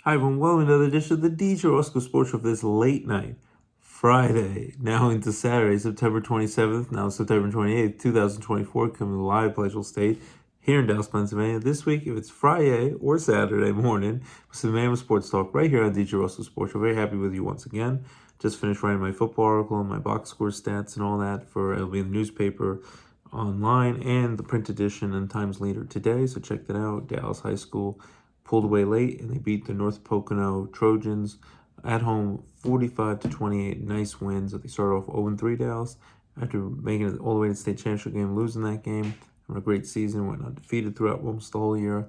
Hi everyone, welcome to another edition of the DJ Roscoe Sports Show for this late night, Friday, now into Saturday, September 27th, now September 28th, 2024, coming live Pleasure State here in Dallas, Pennsylvania. This week, if it's Friday or Saturday morning, it's the Man with Sports Talk right here on DJ Roscoe Sports Show. Very happy with you once again. Just finished writing my football article and my box score stats and all that it'll be in the newspaper, online, and the print edition and Times Leader today, so check that out. Dallas High School pulled away late, and they beat the North Pocono Trojans at home 45-28. Nice wins. They started off 0-3 Dallas after making it all the way to the state championship game, losing that game. Having a great season, went undefeated throughout almost the whole year.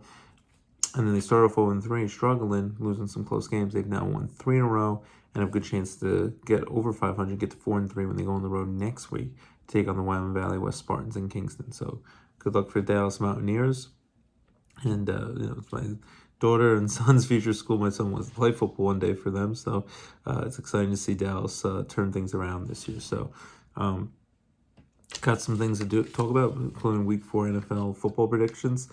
And then they started off 0-3, struggling, losing some close games. They've now won 3 in a row and have a good chance to get over 500, get to 4-3 when they go on the road next week to take on the Wyoming Valley West Spartans in Kingston. So good luck for Dallas Mountaineers. And it's my daughter and son's future school. My son wants to play football one day for them, so it's exciting to see Dallas turn things around this year. So got some things to talk about, including Week 4 NFL football predictions.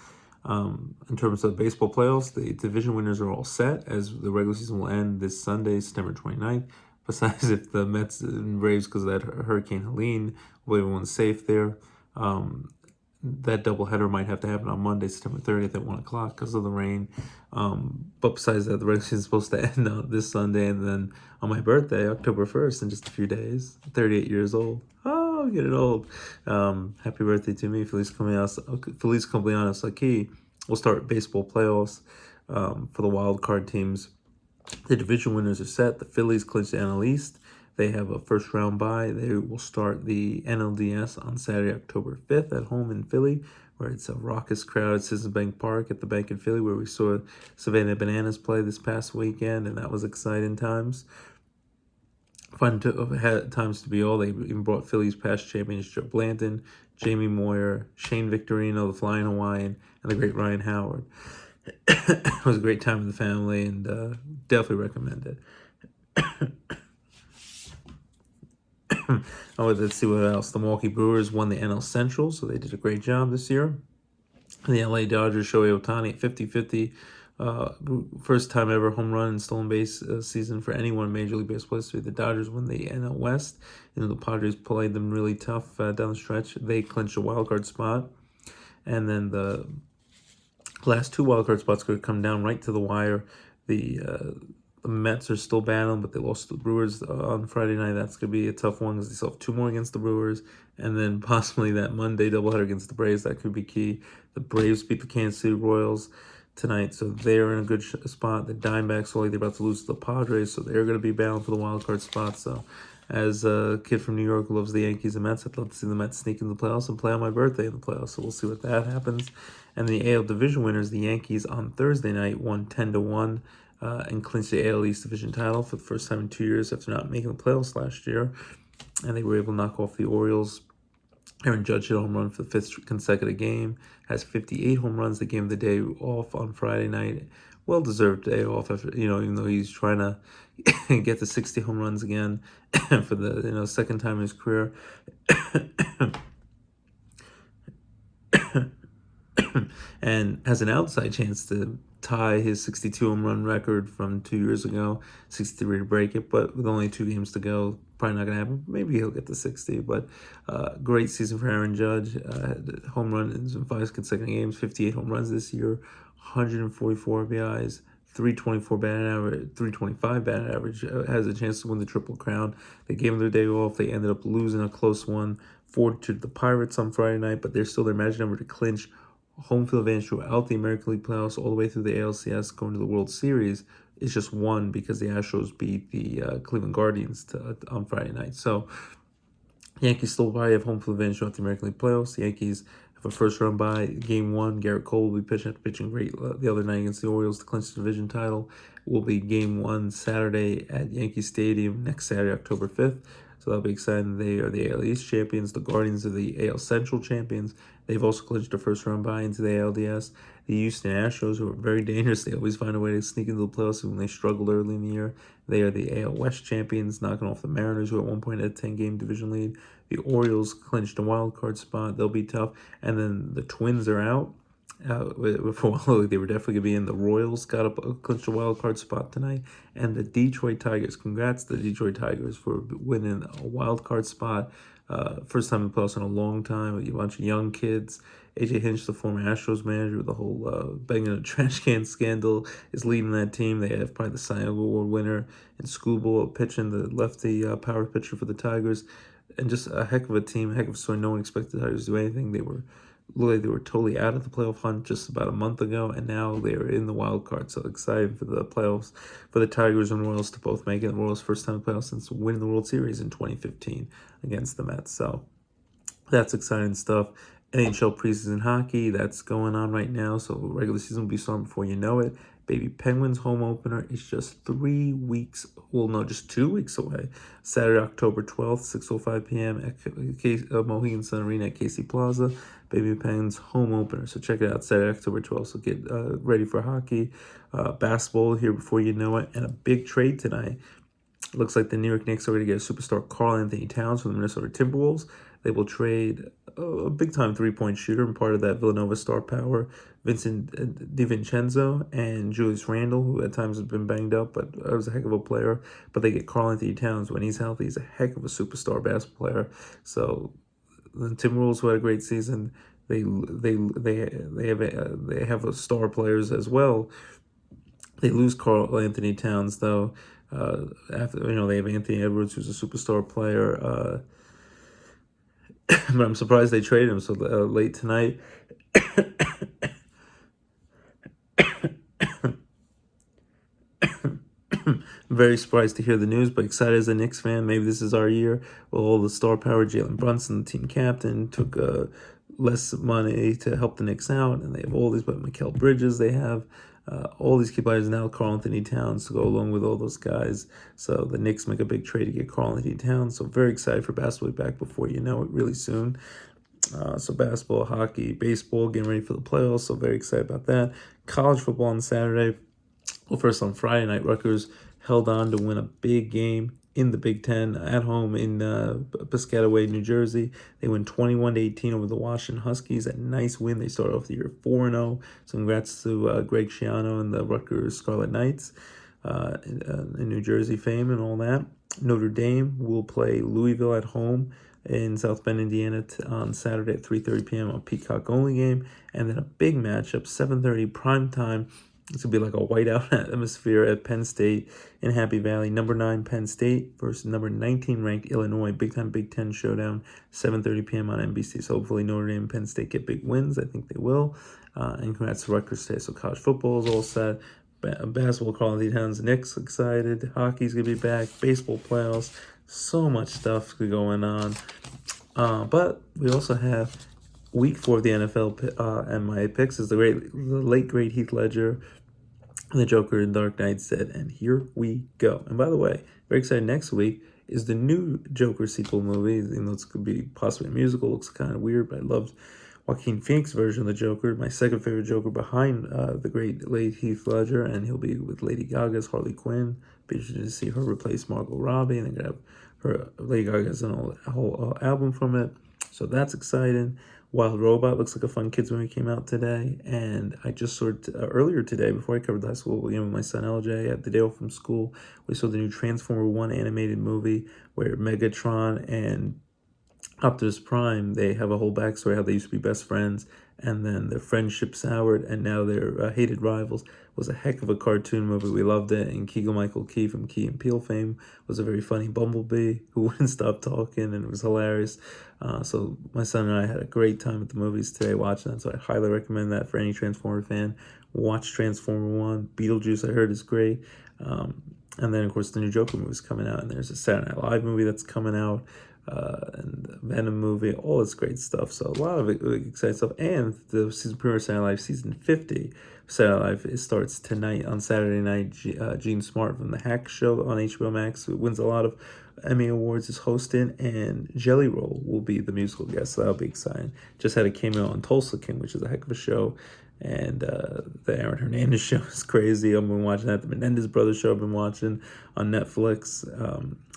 In terms of baseball playoffs, the division winners are all set, as the regular season will end this Sunday, September 29th. Besides, if the Mets and Braves, because of that Hurricane Helene, will everyone's safe there. That doubleheader might have to happen on Monday, September 30th at 1 o'clock because of the rain. But besides that, the regular season is supposed to end on this Sunday, and then on my birthday, October 1st, in just a few days, 38 years old. Oh, getting old. Happy birthday to me. Feliz cumpleaños aquí. We'll start baseball playoffs for the wild card teams. The division winners are set. The Phillies clinched the NL East. They have a first round bye. They will start the NLDS on Saturday, October 5th at home in Philly, where it's a raucous crowd at Citizens Bank Park at the bank in Philly, where we saw Savannah Bananas play this past weekend, and that was exciting times. Fun times to be all. They even brought Phillies past champions Joe Blanton, Jamie Moyer, Shane Victorino, the Flying Hawaiian, and the great Ryan Howard. It was a great time with the family, and definitely recommend it. Let's see what else. The Milwaukee Brewers won the NL Central, so they did a great job this year. The LA Dodgers, Shohei Ohtani at 50-50. First time ever home run and stolen base season for anyone in Major League Baseball history. The Dodgers won the NL West. The Padres played them really tough down the stretch. They clinched a wild card spot. And then the last 2 wild card spots could come down right to the wire. The Mets are still battling, but they lost to the Brewers on Friday night. That's going to be a tough one because they still have 2 more against the Brewers. And then possibly that Monday doubleheader against the Braves. That could be key. The Braves beat the Kansas City Royals tonight, so they're in a good spot. The Diamondbacks are about to lose to the Padres, so they're going to be battling for the wild card spot. So as a kid from New York who loves the Yankees and Mets, I'd love to see the Mets sneak in the playoffs and play on my birthday in the playoffs. So we'll see what that happens. And the AL division winners, the Yankees on Thursday night, won 10-1. And clinched the AL East division title for the first time in 2 years after not making the playoffs last year. And they were able to knock off the Orioles. Aaron Judge hit a home run for the 5th consecutive game. Has 58 home runs. They gave him the day off on Friday night. Well-deserved day off after, even though he's trying to get to 60 home runs again for the second time in his career. And has an outside chance to tie his 62 home run record from 2 years ago, 63 to break it, but with only 2 games to go, probably not going to happen. Maybe he'll get to 60, but great season for Aaron Judge. Home runs in 5 consecutive games, 58 home runs this year, 144 RBIs, 324 batting average, 325 batting average. Has a chance to win the Triple Crown. They gave him their day off. They ended up losing a close one, 4-2 to the Pirates on Friday night, but they're still their magic number to clinch home field advantage throughout the American League playoffs all the way through the ALCS going to the World Series is just 1 because the Astros beat the Cleveland Guardians on Friday night. So Yankees still probably have home field advantage throughout the American League playoffs. The Yankees have a first round bye. Game 1, Garrett Cole will be pitching great the other night against the Orioles to clinch the division title. It will be Game 1 Saturday at Yankee Stadium next Saturday, October 5th. So that'll be exciting. They are the AL East champions. The Guardians are the AL Central champions. They've also clinched a first-round bye into the ALDS. The Houston Astros, who are very dangerous, they always find a way to sneak into the playoffs when they struggled early in the year. They are the AL West champions, knocking off the Mariners, who at one point had a 10-game division lead. The Orioles clinched a wild card spot. They'll be tough. And then the Twins are out. For they were definitely going to be in. The Royals got up clinched a wild card spot tonight, and the Detroit Tigers. Congrats to the Detroit Tigers for winning a wild card spot. First time in the playoffs in a long time. With a bunch of young kids. AJ Hinch, the former Astros manager, with the whole banging a trash can scandal, is leading that team. They have probably the Cy Young Award winner in Scooble pitching, the lefty power pitcher for the Tigers, and just a heck of a team, a heck of a story. No one expected the Tigers to do anything. They were totally out of the playoff hunt just about a month ago, and now they are in the wild card. So excited for the playoffs, for the Tigers and Royals to both make it. The Royals' first time in the playoffs since winning the World Series in 2015 against the Mets. So that's exciting stuff. NHL preseason hockey, that's going on right now. So regular season will be starting before you know it. Baby Penguins home opener is just 3 weeks, well, no, just 2 weeks away. Saturday, October 12th, 6:05 p.m. at Mohegan Sun Arena at Casey Plaza. Baby Penguins home opener. So check it out, Saturday, October 12th. So get ready for hockey. Basketball here before you know it. And a big trade tonight. Looks like the New York Knicks are going to get a superstar Karl Anthony Towns from the Minnesota Timberwolves. They will trade a big-time three-point shooter and part of that Villanova star power, Vincent DiVincenzo, and Julius Randle, who at times has been banged up, but was a heck of a player. But they get Karl Anthony Towns. When he's healthy, he's a heck of a superstar basketball player. So the Timberwolves, who had a great season, they have a star players as well. They lose Karl Anthony Towns, though. After they have Anthony Edwards, who's a superstar player, but I'm surprised they traded him so late tonight. I'm very surprised to hear the news, but excited as a Knicks fan. Maybe this is our year. Well, all the star power, Jalen Brunson, the team captain, took less money to help the Knicks out, and they have all these, but Mikal Bridges, they have all these key players now, Karl Anthony Towns to go along with all those guys. So the Knicks make a big trade to get Karl Anthony Towns. So very excited for basketball back before you know it, really soon. So basketball, hockey, baseball, getting ready for the playoffs. So very excited about that. College football on Saturday. Well, first on Friday night, Rutgers held on to win a big game in the Big Ten at home in Piscataway, New Jersey. They win 21-18 over the Washington Huskies. A nice win. They started off the year 4-0. So congrats to Greg Schiano and the Rutgers Scarlet Knights in New Jersey fame and all that. Notre Dame will play Louisville at home in South Bend, Indiana on Saturday at 3:30 p.m. on Peacock only game. And then a big matchup, 7:30 prime time. It's going to be like a whiteout atmosphere at Penn State in Happy Valley. Number 9 Penn State versus number 19 ranked Illinois. Big-time Big Ten showdown, 7:30 p.m. on NBC. So hopefully Notre Dame and Penn State get big wins. I think they will. And congrats to Rutgers today. So college football is all set. Basketball, Karl Anthony Towns, Knicks excited. Hockey's going to be back. Baseball playoffs. So much stuff going on. But we also have week 4 of the NFL, and my picks is the late great Heath Ledger, the Joker in Dark Knight said, and here we go. And by the way, very excited, next week is the new Joker sequel movie. It's going to be possibly a musical. Looks kind of weird, but I loved Joaquin Phoenix version of the Joker, my second favorite Joker behind the great late Heath Ledger, and he'll be with Lady Gaga's Harley Quinn. Be interested to see her replace Margot Robbie, and they're going to have her, Lady Gaga's a whole album from it. So that's exciting. Wild Robot looks like a fun kids movie, came out today, and I just saw it earlier today before I covered the high school game with my son LJ at the day off from school. We saw the new Transformer 1 animated movie where Megatron and Optimus Prime, they have a whole backstory how they used to be best friends, and then their friendship soured, and now they're hated rivals. It was a heck of a cartoon movie. We loved it, and Keegan-Michael Key from Key and Peele fame was a very funny bumblebee who wouldn't stop talking, and it was hilarious. So my son and I had a great time at the movies today watching that, so I highly recommend that for any Transformer fan. Watch Transformer 1. Beetlejuice, I heard, is great. And then, of course, the new Joker movie is coming out, and there's a Saturday Night Live movie that's coming out, and the Venom movie, all this great stuff. So a lot of exciting stuff. And the season premiere of Saturday Night Live, season 50 Saturday Night Live, it starts tonight on Saturday night. Gene Smart from The Hack Show on HBO Max, who wins a lot of Emmy Awards, is hosting, and Jelly Roll will be the musical guest, so that'll be exciting. Just had a cameo on Tulsa King, which is a heck of a show. And the Aaron Hernandez show is crazy. I've been watching that. The Menendez Brothers show I've been watching on Netflix.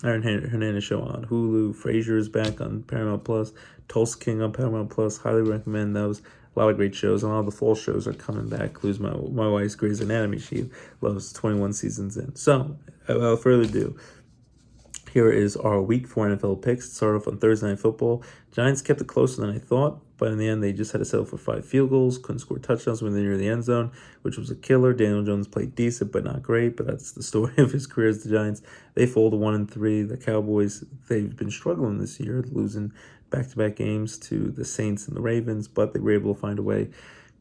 Aaron Hernandez show on Hulu. Frasier is back on Paramount Plus. Tulsa King on Paramount Plus. Highly recommend those. a lot of great shows. And a lot of the fall shows are coming back. Includes my wife's Grey's Anatomy. She loves 21 seasons in. So, without further ado, here is our Week 4 NFL picks. Start off on Thursday Night Football. Giants kept it closer than I thought, but in the end, they just had to settle for 5 field goals. Couldn't score touchdowns when they were near the end zone, which was a killer. Daniel Jones played decent, but not great. But that's the story of his career as the Giants. They folded 1-3. The Cowboys, they've been struggling this year, losing back-to-back games to the Saints and the Ravens, but they were able to find a way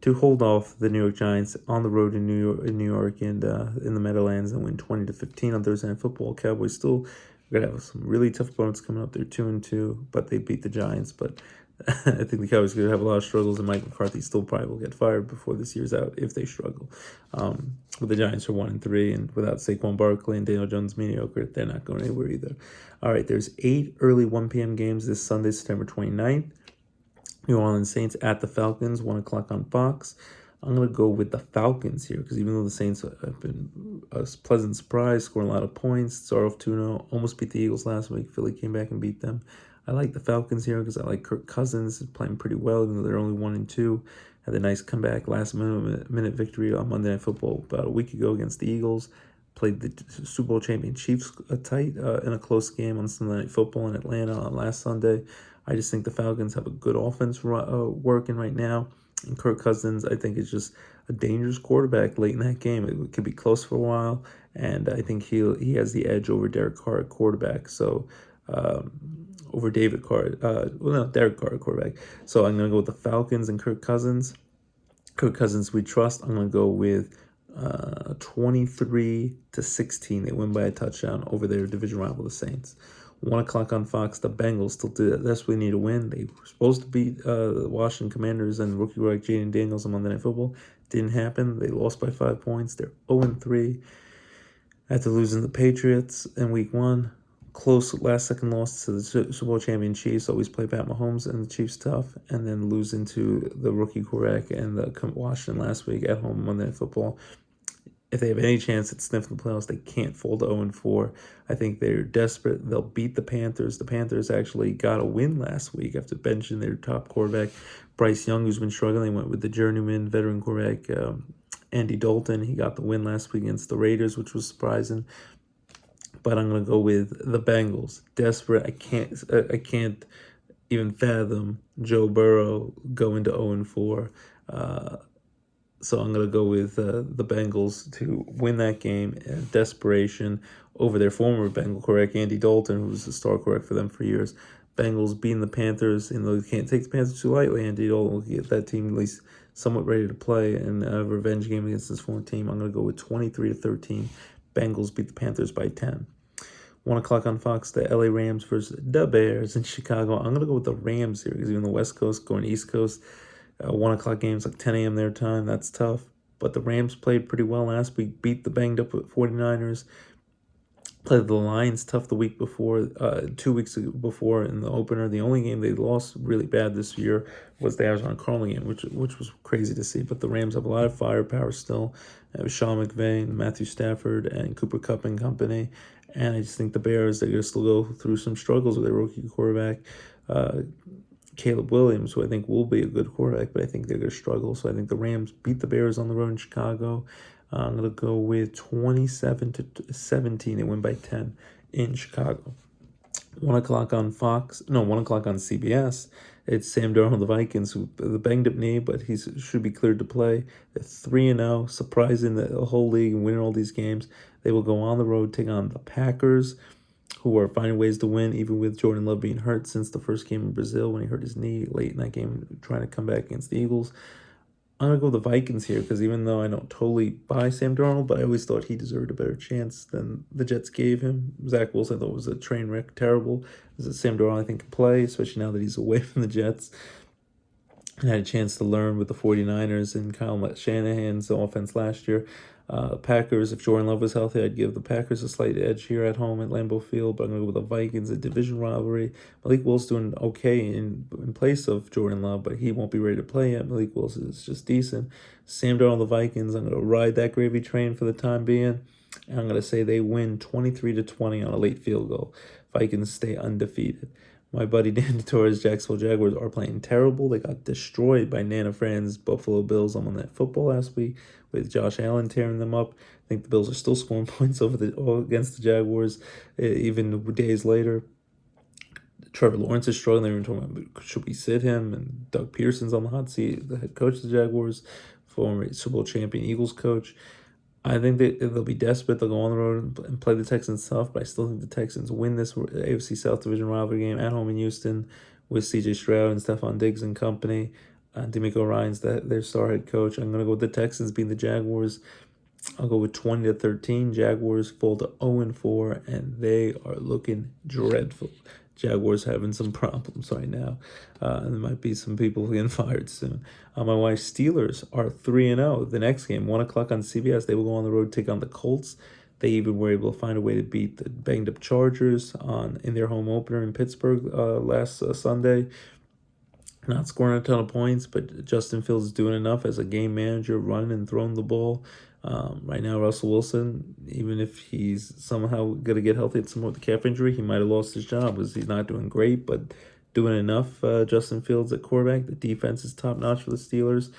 to hold off the New York Giants on the road in New York and in the Meadowlands and win 20-15 on Thursday Night Football. Cowboys still we're going to have some really tough opponents coming up. They're 2-2, but they beat the Giants. But I think the Cowboys are going to have a lot of struggles, and Mike McCarthy still probably will get fired before this year's out if they struggle. But the Giants are 1-3, and without Saquon Barkley and Daniel Jones mediocre, they're not going anywhere either. All right, there's 8 early 1 p.m. games this Sunday, September 29th. New Orleans Saints at the Falcons, 1 o'clock on Fox. I'm going to go with the Falcons here because even though the Saints have been a pleasant surprise, scoring a lot of points, start off 2-0, almost beat the Eagles last week. Philly came back and beat them. I like the Falcons here because I like Kirk Cousins playing pretty well, even though they're only 1-2. Had a nice comeback last minute victory on Monday Night Football about a week ago against the Eagles. Played the Super Bowl champion Chiefs tight in a close game on Sunday Night Football in Atlanta on last Sunday. I just think the Falcons have a good offense working right now. And Kirk Cousins, I think, is just a dangerous quarterback late in that game. It could be close for a while, and I think he has the edge over Derek Carr at quarterback. So, over David Carr, Derek Carr at quarterback. So I'm going to go with the Falcons and Kirk Cousins. Kirk Cousins, we trust. I'm going to go with 23-16. They win by a touchdown over their division rival, the Saints. 1 o'clock on Fox, the Bengals still desperately need a win. They were supposed to beat the Washington Commanders and rookie quarterback Jaden Daniels on Monday Night Football. Didn't happen. They lost by 5 points. They're 0-3 after losing the Patriots in Week 1. Close last-second loss to the Super Bowl champion Chiefs. Always play Pat Mahomes and the Chiefs tough. And then losing to the rookie quarterback and the Washington last week at home Monday Night Football. If they have any chance at sniffing the playoffs, they can't fall to 0-4. I think they're desperate. They'll beat the Panthers. The Panthers actually got a win last week after benching their top quarterback, Bryce Young, who's been struggling. They went with the journeyman veteran quarterback, Andy Dalton. He got the win last week against the Raiders, which was surprising. But I'm going to go with the Bengals. Desperate. I can't even fathom Joe Burrow going to 0-4. So I'm going to go with the Bengals to win that game in desperation over their former Bengal quarterback, Andy Dalton, who was the star quarterback for them for years. Bengals beating the Panthers. You know, you can't take the Panthers too lightly. Andy Dalton will get that team at least somewhat ready to play in a revenge game against this former team. I'm going to go with 23-13. Bengals beat the Panthers by 10. 1 o'clock on Fox, the LA Rams versus the Bears in Chicago. I'm going to go with the Rams here because even the West Coast going East Coast. 1 o'clock games, like 10 a.m. their time. That's tough. But the Rams played pretty well last week. Beat the banged-up 49ers. Played the Lions tough the week before, 2 weeks before in the opener. The only game they lost really bad this year was the Arizona Cardinals game, which was crazy to see. But the Rams have a lot of firepower still. Sean McVay, Matthew Stafford, and Cooper Kupp and company. And I just think the Bears, they're going to still go through some struggles with their rookie quarterback, Caleb Williams, who I think will be a good quarterback, but I think they're going to struggle. So I think the Rams beat the Bears on the road in Chicago. I'm going to go with 27-17. They win by 10 in Chicago. 1 o'clock on CBS. It's Sam Darnold, the Vikings, who the banged up knee, but he should be cleared to play. They're 3-0, surprising the whole league and winning all these games. They will go on the road, take on the Packers, who are finding ways to win, even with Jordan Love being hurt since the first game in Brazil when he hurt his knee late in that game, trying to come back against the Eagles. I'm going to go with the Vikings here because even though I don't totally buy Sam Darnold, but I always thought he deserved a better chance than the Jets gave him. Zach Wilson I thought was a train wreck, terrible. Sam Darnold I think can play, especially now that he's away from the Jets. I had a chance to learn with the 49ers and Kyle Shanahan's offense last year. Packers, if Jordan Love was healthy, I'd give the Packers a slight edge here at home at Lambeau Field, but I'm going to go with the Vikings, a division rivalry. Malik Willis doing okay in place of Jordan Love, but he won't be ready to play yet. Malik Willis is just decent. Sam Darnold, the Vikings, I'm going to ride that gravy train for the time being, and I'm going to say they win 23-20 on a late field goal. Vikings stay undefeated. My buddy Dan Torres' Jacksonville Jaguars are playing terrible. They got destroyed by Nana Fran's Buffalo Bills on Monday Night Football last week, with Josh Allen tearing them up. I think the Bills are still scoring points against the Jaguars, even days later. Trevor Lawrence is struggling. They were talking about should we sit him, and Doug Pearson's on the hot seat, the head coach of the Jaguars, former Super Bowl champion Eagles coach. I think they'll be desperate. They'll go on the road and play the Texans tough, but I still think the Texans win this AFC South Division rivalry game at home in Houston with C.J. Stroud and Stephon Diggs and company. D'Amico Ryan's their star head coach. I'm going to go with the Texans beating the Jaguars. I'll go with 20-13. Jaguars fall to 0-4, and they are looking dreadful. Jaguars having some problems right now. And there might be some people getting fired soon. My wife's Steelers are 3-0. The next game, 1 o'clock on CBS, they will go on the road, take on the Colts. They even were able to find a way to beat the banged-up Chargers in their home opener in Pittsburgh last Sunday. Not scoring a ton of points, but Justin Fields is doing enough as a game manager, running and throwing the ball. Right now, Russell Wilson, even if he's somehow going to get healthy at some point with the calf injury, he might have lost his job because he's not doing great, but doing enough. Justin Fields at quarterback. The defense is top-notch for the Steelers.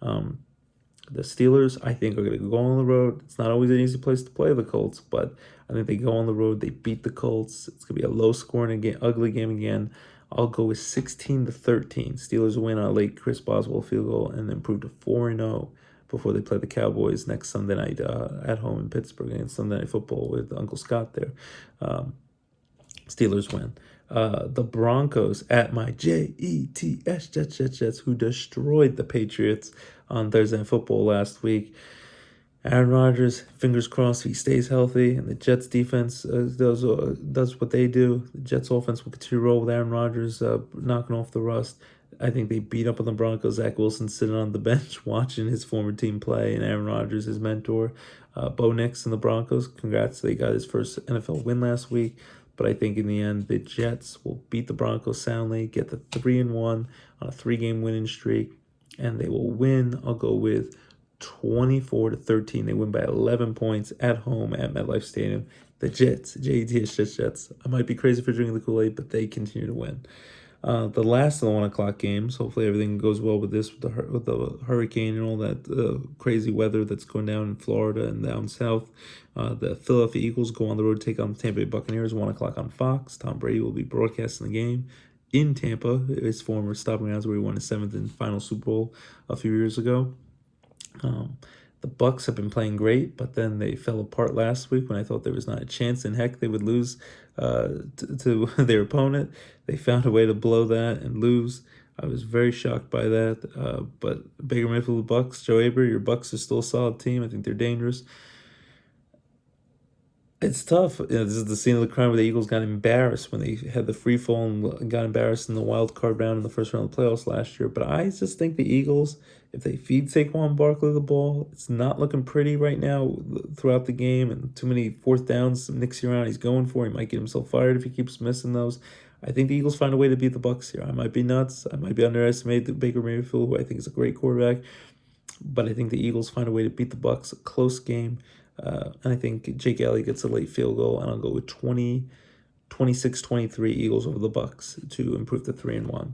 The Steelers, I think, are going to go on the road. It's not always an easy place to play the Colts, but I think they go on the road. They beat the Colts. It's going to be a low-scoring, ugly game again. I'll go with 16-13. Steelers win on a late Chris Boswell field goal and then improve to 4-0 before they play the Cowboys next Sunday night at home in Pittsburgh against Sunday Night Football with Uncle Scott there. Steelers win. The Broncos at my Jets, Jets, who destroyed the Patriots on Thursday Night Football last week. Aaron Rodgers, fingers crossed he stays healthy, and the Jets defense does what they do. The Jets offense will continue to roll with Aaron Rodgers knocking off the rust. I think they beat up on the Broncos. Zach Wilson sitting on the bench watching his former team play, and Aaron Rodgers, his mentor. Bo Nix and the Broncos, congrats. They got his first NFL win last week. But I think in the end, the Jets will beat the Broncos soundly, get the 3-1 on a 3-game winning streak, and they will win. I'll go with 24-13. They win by 11 points at home at MetLife Stadium. The Jets, Jets, Jets. I might be crazy for drinking the Kool-Aid, but they continue to win. The last of the 1 o'clock games, hopefully everything goes well with this, with the hurricane and all that crazy weather that's going down in Florida and down south. The Philadelphia Eagles go on the road to take on the Tampa Bay Buccaneers, 1 o'clock on Fox. Tom Brady will be broadcasting the game in Tampa, his former stopping grounds where he won his 7th and final Super Bowl a few years ago. The Bucs have been playing great, but then they fell apart last week when I thought there was not a chance in heck they would lose to their opponent. They found a way to blow that and lose. I was very shocked by that. But Baker Mayfield, the Bucs, Joe Aber, your Bucs are still a solid team. I think they're dangerous. It's tough. This is the scene of the crime where the Eagles got embarrassed when they had the free fall and got embarrassed in the wild card round in the first round of the playoffs last year. But I just think the Eagles, if they feed Saquon Barkley the ball, it's not looking pretty right now throughout the game, and too many fourth downs Nick's around he's going for. He might get himself fired if he keeps missing those. I think the Eagles find a way to beat the Bucs here. I might be nuts. I might be underestimating Baker Mayfield, who I think is a great quarterback. But I think the Eagles find a way to beat the Bucs. A close game. And I think Jake Elliott gets a late field goal, and I'll go with 26-23 Eagles over the Bucs to improve to 3-1.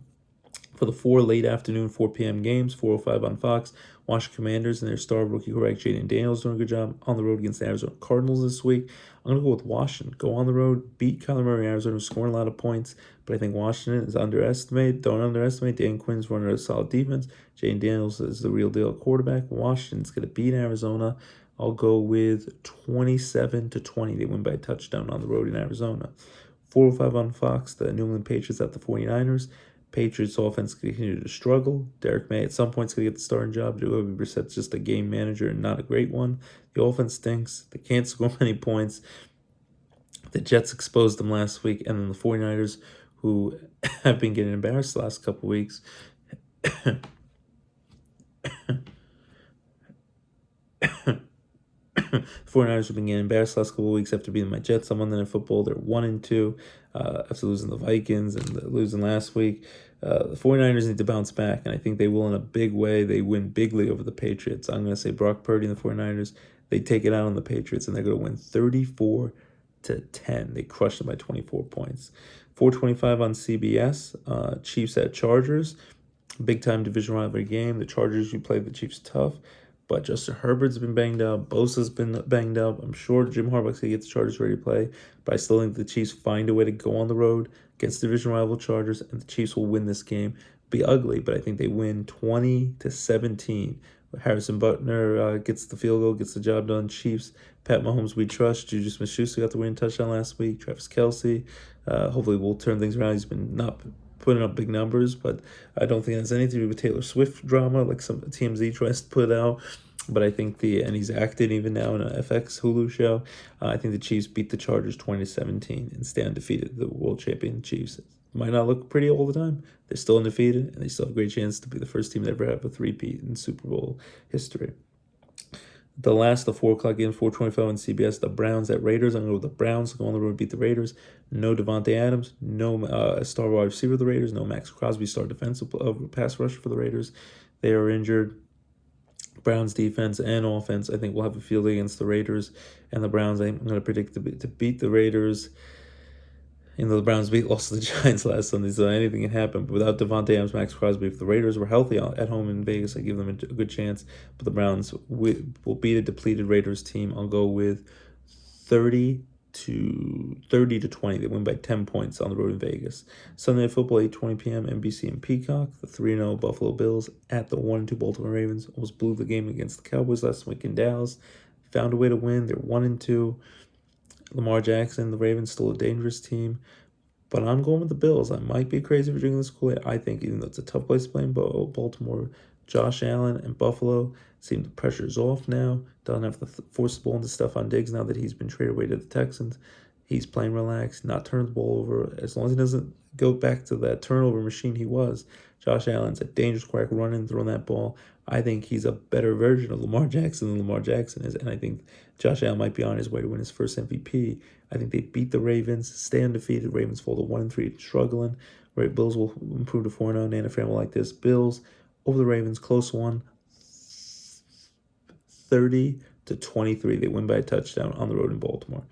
For the 4 late afternoon, 4 p.m. games, 4:05 on Fox, Washington Commanders and their star rookie quarterback Jaden Daniels doing a good job on the road against the Arizona Cardinals this week. I'm going to go with Washington. Go on the road, beat Kyler Murray and Arizona, who's scoring a lot of points, but I think Washington is underestimated. Don't underestimate. Dan Quinn's running a solid defense. Jaden Daniels is the real deal at quarterback. Washington's going to beat Arizona. I'll go with 27-20. They win by a touchdown on the road in Arizona. 4:05 on Fox, the New England Patriots at the 49ers. Patriots offense continue to struggle. Derek May at some point is going to get the starting job. Jacoby Brissett's just a game manager and not a great one. The offense stinks. They can't score many points. The Jets exposed them last week. And then the 49ers, who have been getting embarrassed the last couple weeks, 49ers have been getting embarrassed the last couple of weeks after beating my Jets on Monday Night Football. They're 1-2 after losing the Vikings and losing last week. The 49ers need to bounce back, and I think they will in a big way. They win bigly over the Patriots. I'm going to say Brock Purdy and the 49ers, they take it out on the Patriots, and they're going to win 34-10. They crushed them by 24 points. 4:25 on CBS. Chiefs at Chargers. Big time division rivalry game. The Chargers, you play the Chiefs tough, but Justin Herbert's been banged up. Bosa's been banged up. I'm sure Jim Harbaugh's going to get the Chargers ready to play, but I still think the Chiefs find a way to go on the road against division rival Chargers, and the Chiefs will win this game. Be ugly, but I think they win 20-17. Harrison Butker gets the field goal, gets the job done. Chiefs, Pat Mahomes, we trust. Juju Smith-Schuster got the winning touchdown last week. Travis Kelce, hopefully we'll turn things around. He's been not putting up big numbers, but I don't think it has anything to do with Taylor Swift drama like some TMZ tries to put out. But I think and he's acting even now in a FX Hulu show. I think the Chiefs beat the Chargers 20-17 and stay undefeated. The world champion Chiefs might not look pretty all the time. They're still undefeated, and they still have a great chance to be the first team to ever have a three-peat in Super Bowl history. The 4 o'clock game, 4:25 on CBS, the Browns at Raiders. I'm going to go with the Browns. Go on the road, beat the Raiders. No Devontae Adams. No star wide receiver of the Raiders. No Max Crosby, star defensive pass rusher for the Raiders. They are injured. Browns defense and offense, I think, will have a field day against the Raiders. And the Browns, I'm going to predict to beat the Raiders. The Browns lost to the Giants last Sunday, so anything can happen. But without Devontae Adams, Max Crosby, if the Raiders were healthy at home in Vegas, I give them a good chance. But the Browns will beat a depleted Raiders team. I'll go with 30-20. They win by 10 points on the road in Vegas. Sunday Night Football, 8:20 p.m., NBC and Peacock. The 3-0 Buffalo Bills at the 1-2 Baltimore Ravens. Almost blew the game against the Cowboys last week in Dallas. Found a way to win. They're 1-2. Lamar Jackson, the Ravens, still a dangerous team. But I'm going with the Bills. I might be crazy for drinking this Kool-Aid. I think, even though it's a tough place to play in Baltimore, Josh Allen and Buffalo seem the pressure's off now. Doesn't have to force the ball into Stephon Diggs now that he's been traded away to the Texans. He's playing relaxed, not turning the ball over. As long as he doesn't go back to that turnover machine he was, Josh Allen's a dangerous quarterback running, throwing that ball. I think he's a better version of Lamar Jackson than Lamar Jackson is, and I think Josh Allen might be on his way to win his first MVP. I think they beat the Ravens, stay undefeated. Ravens fall to 1-3, struggling. Right, Bills will improve to 4-0. Nana Fran will like this. Bills over the Ravens, close one, 30-23. They win by a touchdown on the road in Baltimore.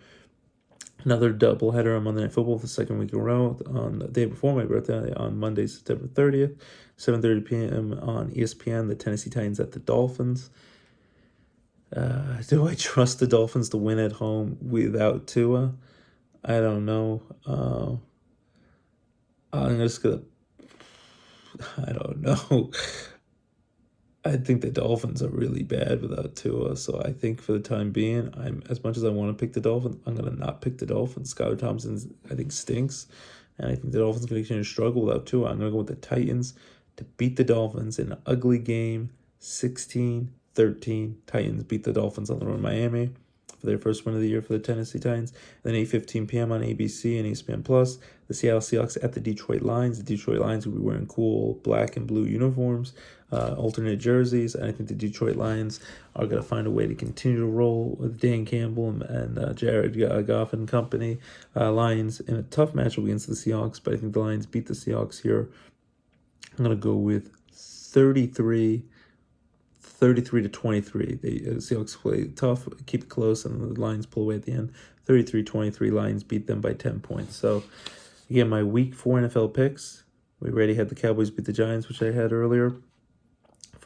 Another doubleheader on Monday Night Football for the second week in a row on the day before my birthday on Monday, September 30th, 7:30 p.m. on ESPN. The Tennessee Titans at the Dolphins. Do I trust the Dolphins to win at home without Tua? I don't know. I'm just gonna. I don't know. I think the Dolphins are really bad without Tua, so I think for the time being, as much as I want to pick the Dolphins, I'm gonna not pick the Dolphins. Skylar Thompson, I think, stinks, and I think the Dolphins are gonna continue to struggle without Tua. I'm gonna go with the Titans to beat the Dolphins in an ugly game, 16-13. Titans beat the Dolphins on the road in Miami for their first win of the year for the Tennessee Titans. And then 8:15 p.m. on ABC and ESPN Plus, the Seattle Seahawks at the Detroit Lions. The Detroit Lions will be wearing cool black and blue uniforms, alternate jerseys, and I think the Detroit Lions are going to find a way to continue to roll with Dan Campbell and Jared Goff and company. Lions in a tough matchup against the Seahawks, but I think the Lions beat the Seahawks here. I'm going to go with 33-23. The Seahawks play tough, keep it close, and the Lions pull away at the end. 33-23, Lions beat them by 10 points. So, again, my Week 4 NFL picks. We already had the Cowboys beat the Giants, which I had earlier.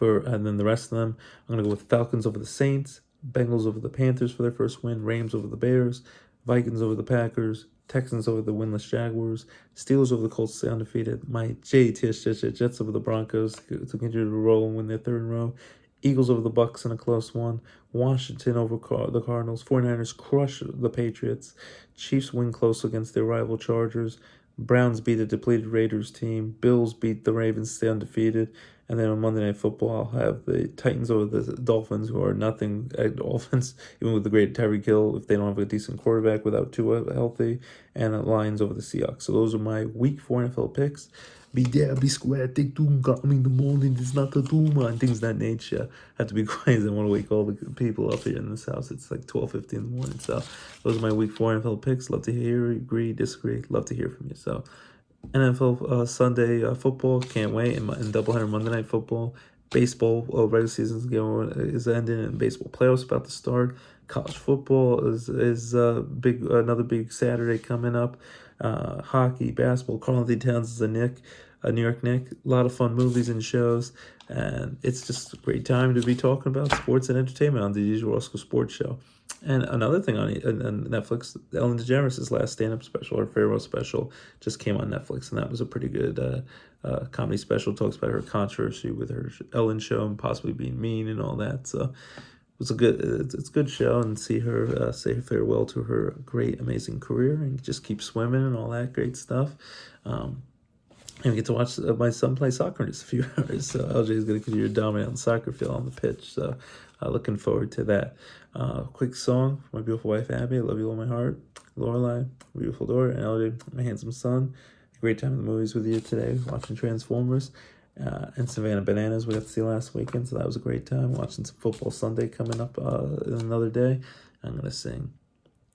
And then the rest of them, I'm going to go with Falcons over the Saints, Bengals over the Panthers for their first win, Rams over the Bears, Vikings over the Packers, Texans over the winless Jaguars, Steelers over the Colts, stay undefeated. My Jets over the Broncos to continue to roll and win their third in a row. Eagles over the Bucks in a close one. Washington over the Cardinals. 49ers crush the Patriots. Chiefs win close against their rival Chargers. Browns beat a depleted Raiders team. Bills beat the Ravens, stay undefeated. And then on Monday Night Football, I'll have the Titans over the Dolphins, who are nothing at Dolphins, even with the great Tyreek Hill, if they don't have a decent quarterback without Tua healthy, and the Lions over the Seahawks. So those are my Week 4 NFL picks. Be there, be square, take two, got me in the morning, it's not a tumor, and things of that nature. I have to be quiet, I want to wake all the people up here in this house. It's like 12:50 in the morning. So those are my Week 4 NFL picks. Love to hear, agree, disagree. Love to hear from you. So NFL Sunday football, can't wait. And doubleheader Monday Night Football. Baseball regular season is ending, and baseball playoffs about to start. College football is another big Saturday coming up. hockey, basketball. Karl-Anthony Towns is a New York Knick. A lot of fun movies and shows, and it's just a great time to be talking about sports and entertainment on the DJ Roscoe Sports Show. And another thing on Netflix, Ellen DeGeneres' last stand-up special, her farewell special, just came on Netflix, and that was a pretty good comedy special. Talks about her controversy with her Ellen show and possibly being mean and all that. So it's a good show, and see her say farewell to her great, amazing career, and just keep swimming and all that great stuff. And we get to watch my son play soccer in just a few hours. So LJ is going to continue to dominate on the soccer field, on the pitch. So looking forward to that. Quick song for my beautiful wife, Abby. I love you all my heart. Lorelai, beautiful daughter, and LJ, my handsome son. Great time in the movies with you today, watching Transformers. And Savannah Bananas we got to see last weekend, so that was a great time. Watching some Football Sunday coming up in another day. I'm going to sing,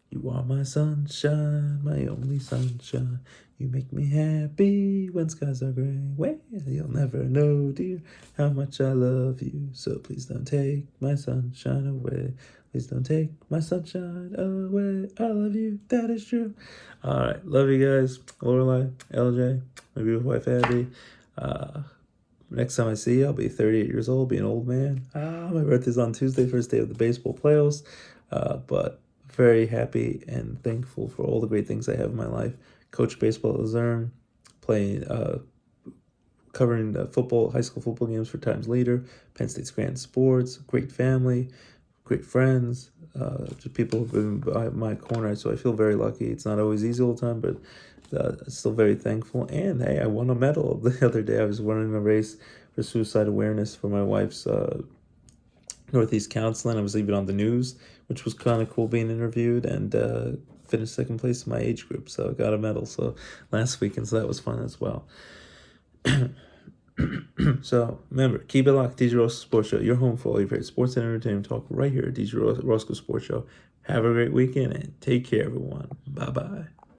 "You are my sunshine, my only sunshine. You make me happy when skies are gray. Well, you'll never know, dear, how much I love you. So please don't take my sunshine away. Please don't take my sunshine away. I love you, that is true." All right, love you guys. Lorelai, LJ, my beautiful wife, Abby. Next time I see you, I'll be 38 years old, be an old man. My birthday's on Tuesday, first day of the baseball playoffs. But very happy and thankful for all the great things I have in my life. Coach baseball at Luzerne, playing, covering football, high school football games for Times Leader, Penn State's Grand Sports, great family, great friends, just people who've been by my corner. So I feel very lucky. It's not always easy all the time, but still very thankful. And hey, I won a medal the other day. I was running a race for suicide awareness for my wife's Northeast Counseling. I was even on the news, which was kind of cool being interviewed, and finished second place in my age group. So I got a medal last weekend, so that was fun as well. So remember, keep it locked. DJ Roscoe Sports Show, your home for all your favorite sports and entertainment talk right here at DJ Roscoe Sports Show. Have a great weekend and take care, everyone. Bye-bye.